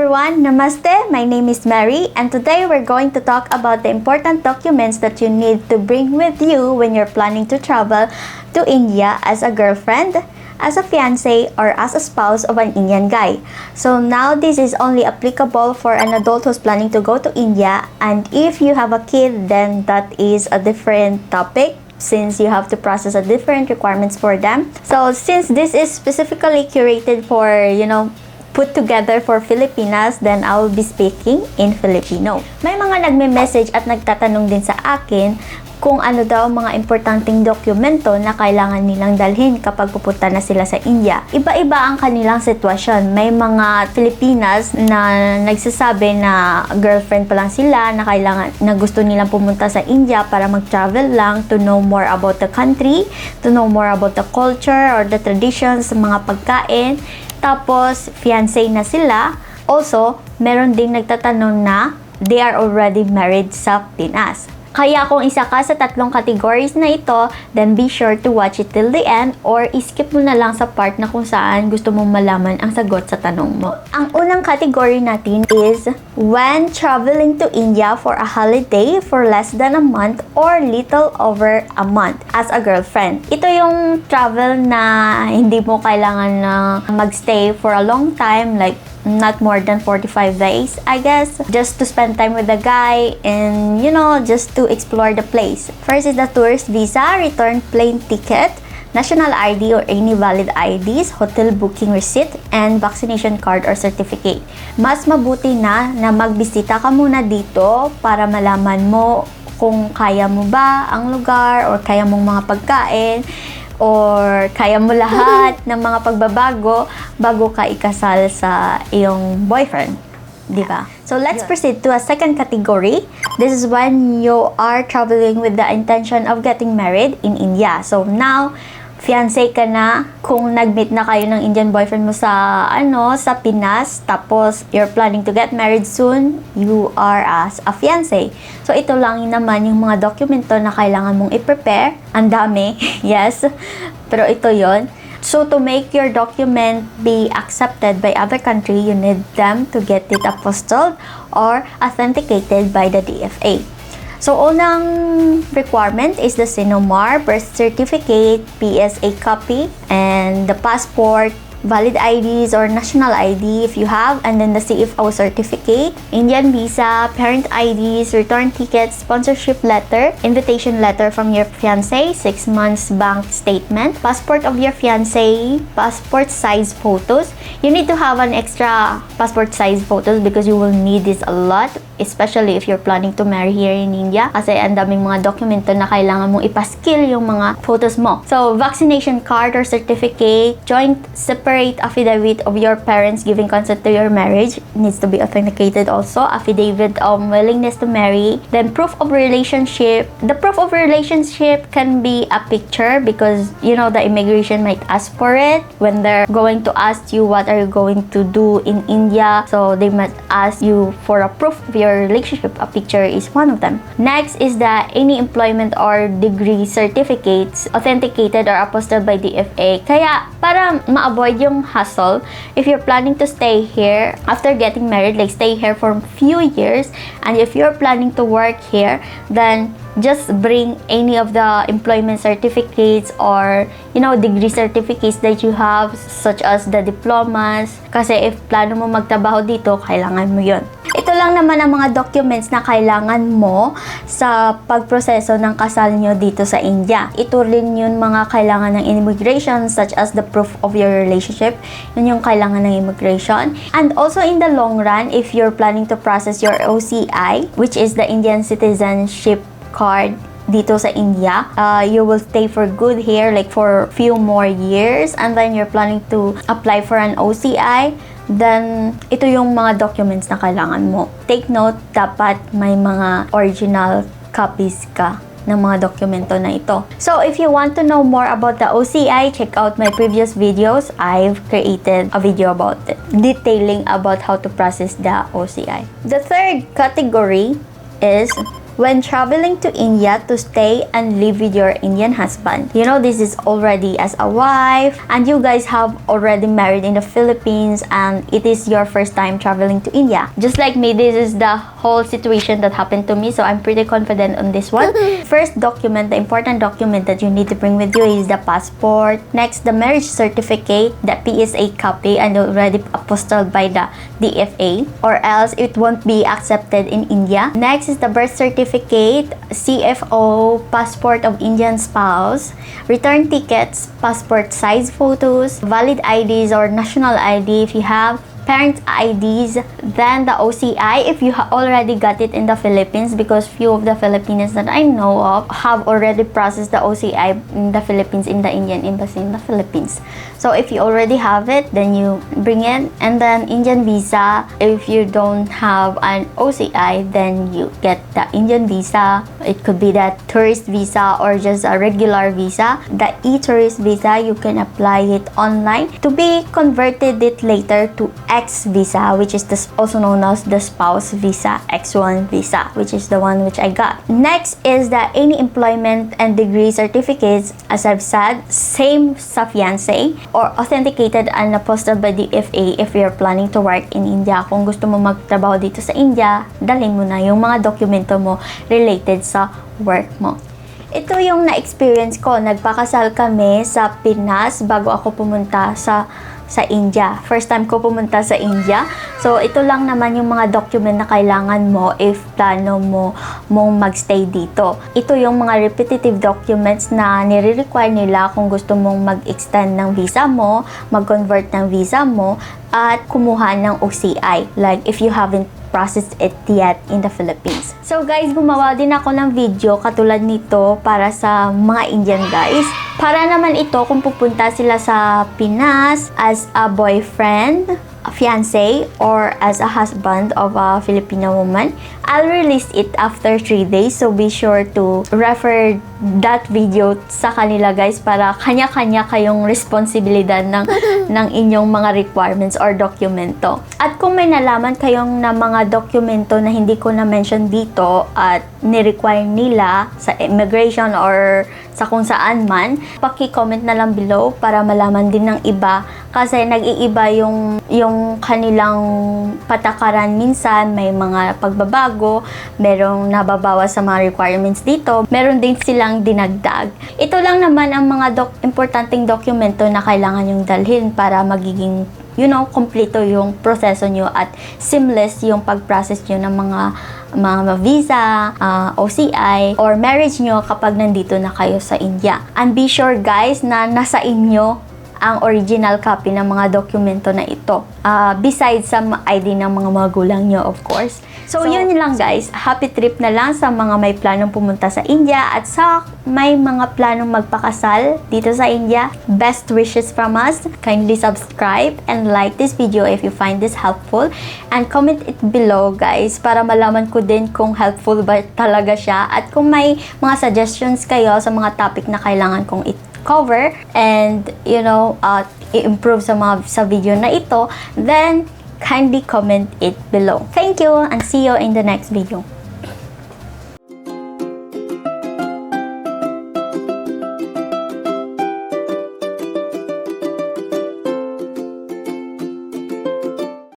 everyone, Namaste, my name is Mary and today we're going to talk about the important documents that you need to bring with you when you're planning to travel to India as a girlfriend, as a fiancé, or as a spouse of an Indian guy. So now this is only applicable for an adult who's planning to go to India, and if you have a kid, then that is a different topic since you have to process a different requirements for them. So since this is specifically curated for, put together for Filipinas, then I will be speaking in Filipino. May mga nagme-message at nagtatanong din sa akin kung ano daw mga importanteng dokumento na kailangan nilang dalhin kapag pupunta na sila sa India. Iba-iba ang kanilang sitwasyon. May mga Filipinas na nagsasabi na girlfriend pa lang sila, na gusto nilang pumunta sa India para mag-travel lang to know more about the country, to know more about the culture or the traditions, mga pagkain. Tapos, fiancé na sila. Also, meron ding nagtatanong na they are already married sa Pinas. Kaya kung isa ka sa tatlong categories na ito, then be sure to watch it till the end or skip mo na lang sa part na kung saan gusto mong malaman ang sagot sa tanong mo. Ang unang category natin is when traveling to India for a holiday for less than a month or little over a month as a girlfriend. Ito yung travel na hindi mo kailangan na magstay for a long time, like not more than 45 days, I guess. Just to spend time with the guy and, just to explore the place. First is the tourist visa, return plane ticket, national ID or any valid IDs, hotel booking receipt, and vaccination card or certificate. Mas mabuti na magbisita ka muna dito para malaman mo kung kaya mo ba ang lugar or kaya mong mga pagkain or kaya mo lahat ng mga pagbabago bago ka ikasal sa iyong boyfriend, di ba? So let's proceed to a second category. This is when you are traveling with the intention of getting married in India. So now, fiancé ka na, kung nag-meet na kayo ng Indian boyfriend mo sa Pinas, tapos you're planning to get married soon, you are as a fiancé. So ito lang naman yung mga dokumento na kailangan mong i-prepare. Ang dami, yes, pero ito yon. So to make your document be accepted by other country, you need them to get it apostilled or authenticated by the DFA. So, unang requirement is the Sinomar, birth certificate, PSA copy, and the passport, valid IDs or national ID if you have, and then the CFO certificate, Indian visa, parent IDs, return tickets, sponsorship letter, invitation letter from your fiancé, 6 months bank statement, passport of your fiancé, passport size photos. You need to have an extra passport size photos because you will need this a lot, especially if you're planning to marry here in India, kasi ang daming mga dokumento na kailangan mong ipaskill yung mga photos mo. So, vaccination card or certificate, joint separate affidavit of your parents giving consent to your marriage needs to be authenticated also, affidavit of willingness to marry, then proof of relationship. The proof of relationship can be a picture because, the immigration might ask for it when they're going to ask you what are you going to do in India. So, they might ask you for a proof of your relationship. A picture is one of them. Next is the any employment or degree certificates authenticated or apostilled by DFA. Kaya para ma-avoid yung hassle, if you're planning to stay here after getting married, like stay here for a few years, and if you're planning to work here, then just bring any of the employment certificates or degree certificates that you have, such as the diplomas, kasi if plano mo magtrabaho dito, kailangan mo yon. Ito lang naman ang mga documents na kailangan mo sa pagproseso ng kasal nyo dito sa India. Ito rin yun mga kailangan ng immigration, such as the proof of your relationship. Yun yung kailangan ng immigration. And also in the long run, if you're planning to process your OCI, which is the Indian citizenship card dito sa India, you will stay for good here, like for few more years, and then you're planning to apply for an OCI, then ito yung mga documents na kailangan mo. Take note, dapat may mga original copies ka ng mga dokumento na ito. So, if you want to know more about the OCI, check out my previous videos. I've created a video about it, detailing about how to process the OCI. The third category is when traveling to India to stay and live with your Indian husband. You know, this is already as a wife and you guys have already married in the Philippines and it is your first time traveling to India. Just like me, this is the whole situation that happened to me, so I'm pretty confident on this one. First document, the important document that you need to bring with you is the passport. Next, the marriage certificate, the PSA copy and already apostilled by the DFA, or else it won't be accepted in India. Next is the birth certificate, CFO, passport of Indian spouse, return tickets, passport size photos, valid IDs or national ID if you have, parent IDs, then the OCI if you already got it in the Philippines, because few of the Filipinos that I know of have already processed the OCI in the Philippines in the Indian Embassy in the Philippines. So if you already have it, then you bring it. And then Indian visa, if you don't have an OCI, then you get the Indian visa. It could be the tourist visa or just a regular visa. The e-tourist visa, you can apply it online to be converted it later to X visa, which is also known as the spouse visa, X1 visa, which is the one which I got. Next is the any employment and degree certificates, as I've said, same sa Fiancee, or authenticated and apostilled by the FA if you're planning to work in India. Kung gusto mo magtrabaho dito sa India, dalhin mo na yung mga dokumento mo related sa work mo. Ito yung na-experience ko. Nagpakasal kami sa Pinas bago ako pumunta sa India. First time ko pumunta sa India. So, ito lang naman yung mga document na kailangan mo if plano mong magstay dito. Ito yung mga repetitive documents na nire-require nila kung gusto mong mag-extend ng visa mo, mag-convert ng visa mo, at kumuha ng OCI. Like, if you haven't processed it yet in the Philippines. So guys, gumawa din ako ng video katulad nito para sa mga Indian guys. Para naman ito kung pupunta sila sa Pinas as a boyfriend, a fiancé, or as a husband of a Filipino woman. I'll release it after 3 days, so be sure to refer that video sa kanila guys para kanya-kanya kayong responsibilidad ng inyong mga requirements or dokumento. At kung may nalaman kayong na mga dokumento na hindi ko na-mention dito at ni-require nila sa immigration or sa kung saan man, paki-comment na lang below para malaman din ng iba kasi nag-iiba yung kanilang patakaran. Minsan may mga pagbabago, merong nababawas sa mga requirements dito, meron din silang dinagdag. Ito lang naman ang mga importanteng dokumento na kailangan yung dalhin para magiging kompleto yung proseso nyo at seamless yung pag-process nyo ng mga visa, OCI, or marriage nyo kapag nandito na kayo sa India. And be sure guys na nasa inyo ang original copy ng mga dokumento na ito. Besides sa ID ng mga magulang nyo, of course. So, yun lang guys. Happy trip na lang sa mga may planong pumunta sa India at sa may mga planong magpakasal dito sa India. Best wishes from us. Kindly subscribe and like this video if you find this helpful. And comment it below guys para malaman ko din kung helpful ba talaga siya. At kung may mga suggestions kayo sa mga topic na kailangan kong cover and i-improve sa video na ito, then kindly comment it below. Thank you and see you in the next video.